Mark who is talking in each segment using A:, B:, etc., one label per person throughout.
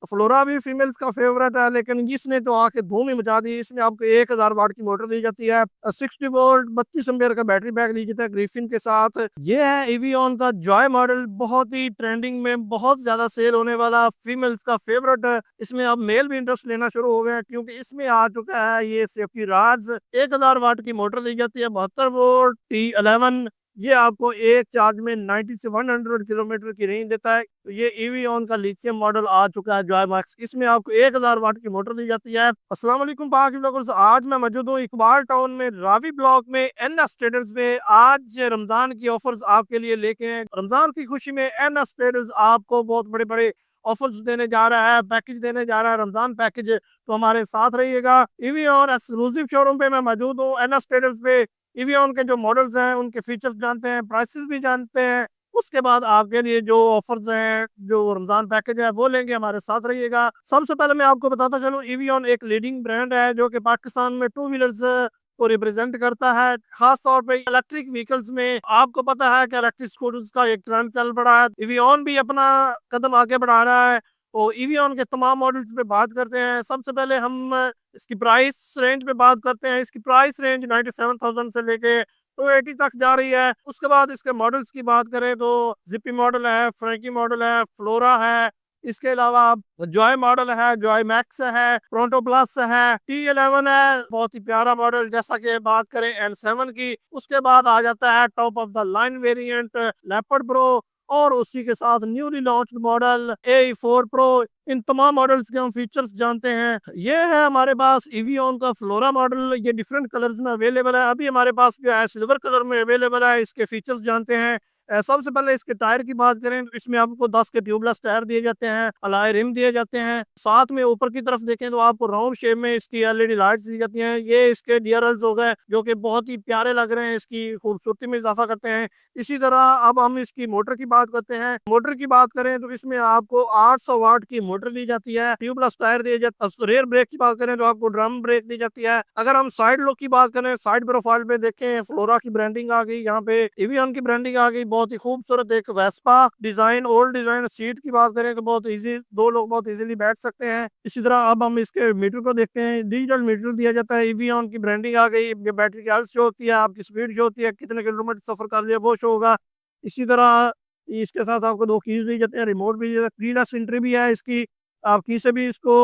A: Flora भी females का favourite है, लेकिन इसने तो आके धूम ही मचा दी। इसमें आपको 1000 वाट की मोटर दी जाती है, 60 वोल्ट 32 एम्पियर का बैटरी बैक दी जाता है ग्रिफिन के साथ। ये है एवियन का जॉय मॉडल, बहुत ही ट्रेंडिंग में बहुत ज्यादा सेल होने वाला फीमेल्स का फेवरेट है। इसमें अब मेल भी इंटरेस्ट लेना शुरू हो गए हैं, क्योंकि इसमें आ चुका है ये सेफ्टी राज। 1000 वाट की मोटर दी जाती है, 72 वोल्ट T11। ये आपको एक चार्ज में 90 से 100 किलोमीटर की रेंज देता है। तो ये ईवीऑन का लिथियम मॉडल आ चुका है जॉय मैक्स। इसमें आपको 1000 वाट की मोटर दी जाती है। अस्सलाम वालेकुम पाक व्लॉगर्स, आज मैं मौजूद हूँ इकबाल टाउन में रावी ब्लॉक में एनएस ट्रेडर्स में। आज रमजान की ऑफर्स आपके लिए लेके हैं। रमजान की खुशी में एनएस ट्रेडर्स आपको बहुत बड़े बड़े ऑफर्स देने जा रहा है, पैकेज देने जा रहा है, रमजान पैकेज। तो हमारे साथ रहिएगा। ईवीऑन एक्सक्लूसिव शोरूम पे मैं मौजूद हूँ एनएस ट्रेडर्स पे। इवियन के जो मॉडल्स हैं उनके फीचर्स जानते हैं, प्राइसेस भी जानते हैं। उसके बाद आपके लिए जो ऑफर्स हैं, जो रमजान पैकेज है, वो लेंगे। हमारे साथ रहिएगा। सबसे पहले मैं आपको बताता चलूं, इवियन एक लीडिंग ब्रांड है जो कि पाकिस्तान में टू व्हीलर्स को रिप्रेजेंट करता है, खास तौर पे इलेक्ट्रिक व्हीकल्स में। आपको पता है कि इलेक्ट्रिक स्कूटर्स का एक ट्रेंड चल पड़ा है, इवियन भी अपना कदम आगे बढ़ा रहा है। तो इवियन के तमाम मॉडल्स पे बात करते हैं। सबसे पहले हम इसकी प्राइस रेंज पे बात करते हैं। इसकी प्राइस रेंज 97,000 से लेके 280 तक जा रही है। उसके बाद इसके मॉडल्स की बात करें तो जिपी मॉडल है, फ्रैंकी मॉडल है, फ्लोरा है। इसके अलावा जॉय मॉडल है, जॉय मैक्स है, प्रोंटो प्लस है, T11 है, बहुत ही प्यारा मॉडल। जैसा कि बात करें N7 की, उसके बाद आ जाता है top of the line variant leopard pro, और उसी के साथ newly launched model A4 Pro। इन तमाम मॉडल्स के हम फीचर्स जानते हैं। ये है हमारे पास इवियन का फ्लोरा मॉडल। ये डिफरेंट कलर्स में अवेलेबल है। अभी हमारे पास जो है सिल्वर कलर में अवेलेबल है। इसके फीचर्स जानते हैं। सबसे पहले इसके टायर की बात करें तो इसमें आपको 10 के ट्यूबलेस टायर दिए जाते हैं, अलॉय रिम दिए जाते हैं। साथ में ऊपर की तरफ देखें तो आपको राउंड शेप में इसकी एलईडी लाइट्स दी जाती हैं। ये इसके डीआरएल्स हो गए जो कि बहुत ही प्यारे लग रहे हैं, इसकी खूबसूरती में इजाफा करते हैं। इसी तरह अब हम इसकी मोटर की बात करते हैं। मोटर की बात करें तो इसमें आपको 800 वाट की मोटर दी जाती है, ट्यूबलेस टायर दिए जाते हैं। रेयर ब्रेक की बात करें तो आपको ड्रम ब्रेक दी जाती है। अगर हम साइड लुक की बात करें, साइड प्रोफाइल पे देखें, फ्लोरा की ब्रांडिंग आ गई, यहाँ पे एवियन की ब्रांडिंग आ गई। बहुत ही खूबसूरत एक Vespa design, old design. Seat की बात करें तो बहुत इजी, दो लोग बहुत इजीली बैठ सकते हैं। इसी तरह अब हम इसके मीटर को देखते हैं। डिजिटल मीटर दिया जाता है, एवियन की ब्रांडिंग आ गई। ये बैटरी की हेल्थ शो होती है, आपकी स्पीड शो होती है, कितने किलोमीटर सफर कर लिया वो शो होगा। इसी तरह इसके साथ आपको दो कीज दी जाते हैं, रिमोट भी दिया जाता है, कीलेस एंट्री भी है इसकी। आप की से भी इसको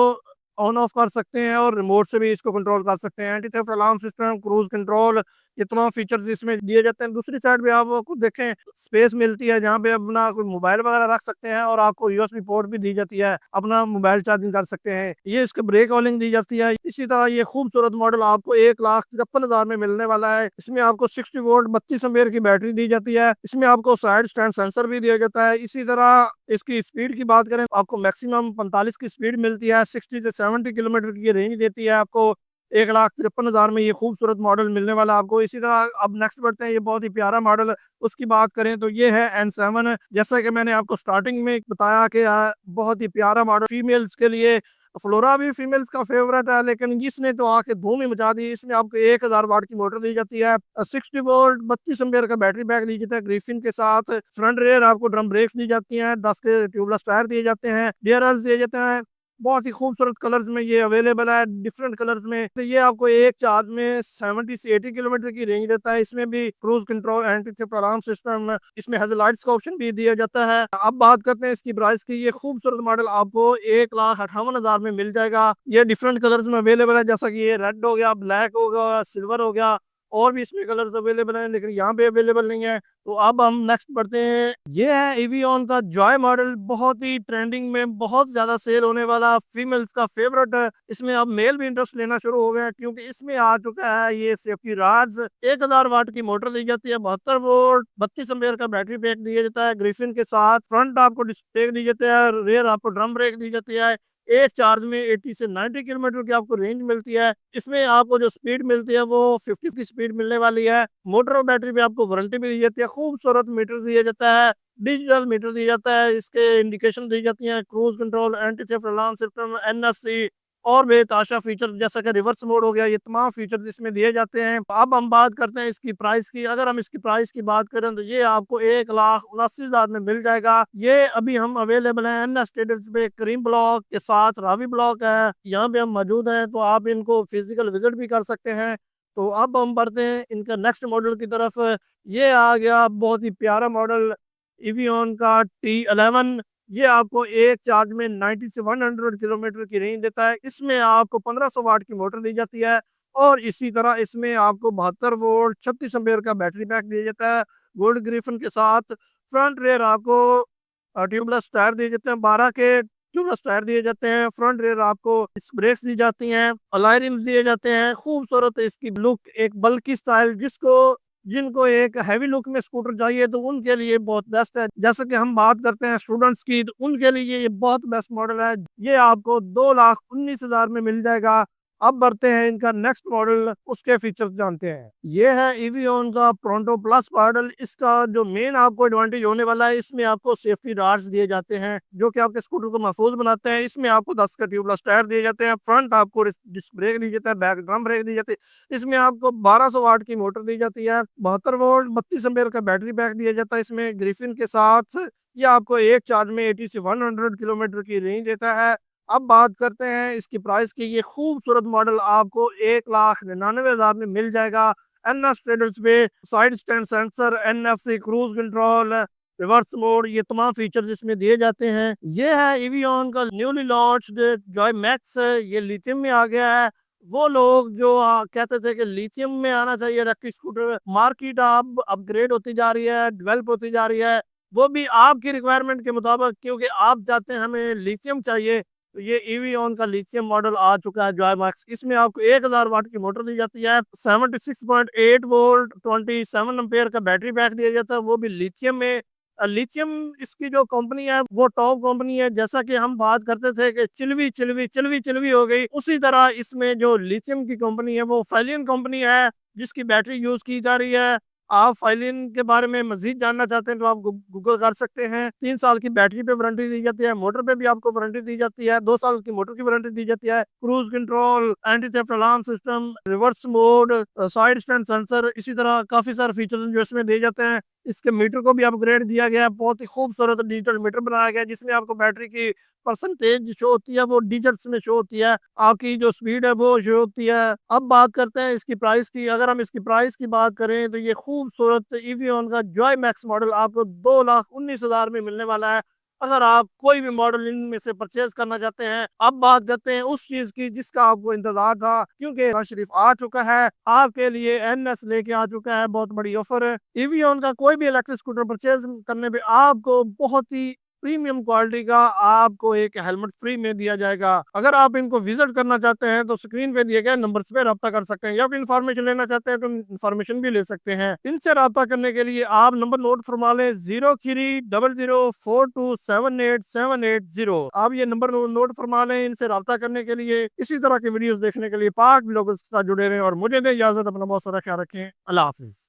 A: ऑन ऑफ कर सकते हैं और रिमोट से भी इसको कंट्रोल कर सकते हैं। Anti theft alarm system, cruise control, ये तमाम फीचर्स इसमें दिए जाते हैं। दूसरी साइड पे आप आपको देखें, स्पेस मिलती है जहाँ पे अपना कोई मोबाइल वगैरह रख सकते हैं, और आपको यूएसबी पोर्ट भी दी जाती है, अपना मोबाइल चार्जिंग कर सकते हैं। ये इसके ब्रेक ऑलिंग दी जाती है। इसी तरह ये खूबसूरत मॉडल आपको 1,53,000 में मिलने वाला है। इसमें आपको 60 वोल्ट 32 एम्पियर की बैटरी दी जाती है। इसमें आपको साइड स्टैंड सेंसर भी दिया जाता है। इसी तरह इसकी स्पीड की बात करें, आपको मैक्सिमम 45 की स्पीड मिलती है, 60 से 70 किलोमीटर की रेंज देती है आपको। 1,53,000 में ये खूबसूरत मॉडल मिलने वाला आपको। इसी तरह अब नेक्स्ट बढ़ते हैं, ये बहुत ही प्यारा मॉडल, उसकी बात करें तो ये है N7। जैसा कि मैंने आपको स्टार्टिंग में बताया कि बहुत ही प्यारा मॉडल फीमेल्स के लिए। फ्लोरा भी फीमेल्स का फेवरेट है, लेकिन इसने तो आके धूम ही मचा दी। इसमें आपको 1000 वाट की मोटर दी जाती है, 60 वोल्ट 32 एम्पियर का बैटरी बैक दी जाता है ग्रिफिन के साथ। फ्रंट रेयर आपको ड्रम ब्रेक्स दी जाती हैं, 10 के ट्यूबलेस टायर दिए जाते हैं, डीआरएल्स दिए जाते हैं। बहुत ही खूबसूरत कलर्स में ये अवेलेबल है, डिफरेंट कलर्स में। तो ये आपको एक चार्ज में 70 से 80 किलोमीटर की रेंज देता है। इसमें भी cruise control, anti theft alarm system, इसमें हेडलाइट्स का ऑप्शन भी दिया जाता है। अब बात करते हैं इसकी प्राइस की। ये खूबसूरत मॉडल आपको 1,58,000 में मिल जाएगा। ये डिफरेंट कलर्स में अवेलेबल है, जैसा कि ये रेड हो गया, ब्लैक हो गया, सिल्वर हो गया, और भी इसमें कलर्स अवेलेबल हैं, लेकिन यहाँ पे अवेलेबल नहीं है। तो अब हम नेक्स्ट बढ़ते हैं। ये है एवियन का जॉय मॉडल, बहुत ही ट्रेंडिंग में बहुत ज्यादा सेल होने वाला फीमेल्स का फेवरेट है। इसमें अब मेल भी इंटरेस्ट लेना शुरू हो गया, क्योंकि इसमें आ चुका है ये सेफ्टी राज। 1000 वाट की मोटर दी जाती है, 72 वोल्ट 32 एम्पियर का बैटरी पैक दिया जाता है ग्रिफिन के साथ। फ्रंट आपको डिस्क दी जाती है, रेयर आपको ड्रम ब्रेक दी जाती है। एक चार्ज में 80 से 90 किलोमीटर की आपको रेंज मिलती है। इसमें आपको जो स्पीड मिलती है वो 50 की स्पीड मिलने वाली है। मोटर और बैटरी पे आपको वारंटी भी दी जाती है। खूबसूरत मीटर दिया जाता है, डिजिटल मीटर दिया जाता है। इसके इंडिकेशन दी जाती हैं, cruise control, anti theft alarm system, NFC, और बेतहाशा फीचर जैसा कि रिवर्स मोड हो गया, ये तमाम फीचर इसमें दिए जाते हैं। अब हम बात करते हैं इसकी प्राइस की। अगर हम इसकी प्राइस की बात करें तो ये आपको 1,79,000 में मिल जाएगा। ये अभी हम अवेलेबल हैं एन एस ट्रेडर्स पे, करीम ब्लॉक के साथ रावी ब्लॉक है, यहाँ पे हम मौजूद हैं, तो आप इनको फिजिकल विजिट भी कर सकते हैं। तो अब हम बढ़ते हैं इनका नेक्स्ट मॉडल की तरफ। ये आ गया बहुत ही प्यारा मॉडल इवियन का T11। ये आपको एक चार्ज में 90 से 100 किलोमीटर की रेंज देता है। इसमें आपको 1500 वाट की मोटर दी जाती है और इसी तरह इसमें आपको 72 वोल्ट 36 एम्पेयर का बैटरी पैक दिया जाता है गोल्ड ग्रिफिन के साथ। फ्रंट रेयर आपको ट्यूबलेस टायर दिए जाते हैं, 12 के ट्यूबलेस टायर दिए जाते हैं। फ्रंट रेयर आपको ब्रेक्स दी जाती हैं, अलॉय रिम्स दिए जाते हैं। खूबसूरत है इसकी लुक, एक बल्कि स्टाइल, जिनको एक हैवी लुक में स्कूटर चाहिए तो उनके लिए बहुत बेस्ट है। जैसे कि हम बात करते हैं स्टूडेंट्स की, तो उनके लिए ये बहुत बेस्ट मॉडल है। ये आपको 2,19,000 में मिल जाएगा। अब बढ़ते हैं इनका नेक्स्ट मॉडल, उसके फीचर्स जानते हैं। ये है इवियन का प्रोंटो प्लस मॉडल। इसका जो मेन आपको एडवांटेज होने वाला है, इसमें आपको सेफ्टी राड्स दिए जाते हैं जो कि आपके स्कूटर को महफूज बनाते हैं। इसमें आपको 10 का ट्यूबलेस टायर दिए जाते हैं। फ्रंट आपको डिस्क ब्रेक दी जाता है, बैक ड्रम ब्रेक दी जाती है। इसमें आपको 1200 वाट की मोटर दी जाती है, 72 वोल्ट 32 एम्पेयर का बैटरी पैक दिया जाता है इसमें ग्रिफिन के साथ। ये आपको एक चार्ज में 80 से 100 किलोमीटर की रेंज देता है। अब बात करते हैं इसकी प्राइस की। ये खूबसूरत मॉडल आपको 1,99,000 में मिल जाएगा एन एस ट्रेडर्स पे। Side stand sensor, NFC cruise control, reverse mode, ये तमाम फीचर्स इसमें दिए जाते हैं। ये है इवियन का न्यूली लॉन्च्ड जॉय मैक्स। ये लिथियम में आ गया है। वो लोग जो कहते थे कि लिथियम में आना चाहिए इलेक्ट्रिक स्कूटर, मार्केट अब अपग्रेड होती जा रही है, डेवलप होती जा रही है, वो भी आपकी रिक्वायरमेंट के मुताबिक, क्योंकि आप चाहते हैं हमें लिथियम चाहिए, तो ये इवियन का लिथियम मॉडल आ चुका है जॉय मैक्स। इसमें आपको 1000 वाट की मोटर दी जाती है, 76.8 वोल्ट 27 एम्पेयर का बैटरी पैक दिया जाता है, वो भी लिथियम में। लिथियम इसकी जो कंपनी है वो टॉप कंपनी है। जैसा कि हम बात करते थे कि चिलवी चिलवी चिलवी चिलवी हो गई, उसी तरह इसमें जो लिथियम की कंपनी है वो फाइलिन कंपनी है, जिसकी बैटरी यूज की जा रही है। आप फाइलिन के बारे में मजीद जानना चाहते हैं तो आप गूगल कर सकते हैं। 3 साल की बैटरी पे वारंटी दी जाती है, मोटर पे भी आपको वारंटी दी जाती है, 2 साल की मोटर की वारंटी दी जाती है। Cruise control, anti theft alarm system, reverse mode, side stand sensor, इसी तरह काफी सारे फीचर्स जो इसमें दिए जाते हैं। इसके मीटर को भी अपग्रेड दिया गया है, बहुत ही खूबसूरत डिजिटल मीटर बनाया गया है, जिसमें आपको बैटरी की परसेंटेज शो होती है, वो डिजिट्स में शो होती है, आपकी जो स्पीड है वो शो होती है। अब बात करते हैं इसकी प्राइस की। अगर हम इसकी प्राइस की बात करें तो ये खूबसूरत इवियन का जॉय मैक्स मॉडल आपको 2,19,000 में मिलने वाला है, अगर आप कोई भी मॉडल इनमें से परचेज करना चाहते हैं। अब बात करते हैं उस चीज की जिसका आपको इंतजार था, क्योंकि शरीफ आ चुका है आपके लिए, NS लेके आ चुका है, बहुत बड़ी ऑफर है। इवियन का कोई भी इलेक्ट्रिक स्कूटर परचेज करने पे आपको बहुत ही प्रीमियम क्वालिटी का आपको एक हेलमेट फ्री में दिया जाएगा। अगर आप इनको विजिट करना चाहते हैं तो स्क्रीन पे दिए गए नंबर पे रब्ता कर सकते हैं, या फिर इन्फॉर्मेशन लेना चाहते हैं तो इन्फॉर्मेशन भी ले सकते हैं। इनसे रब्ता करने के लिए आप नंबर नोट फरमा लें, 030042787880। आप ये नंबर नोट फरमा लें इनसे रब्ता करने के लिए। इसी तरह के वीडियोस देखने के लिए पाक ब्लॉगर्स के साथ जुड़े रहें और मुझे दें इजाजत। अपना बहुत सारा ख्याल रखें। अल्लाह हाफिज।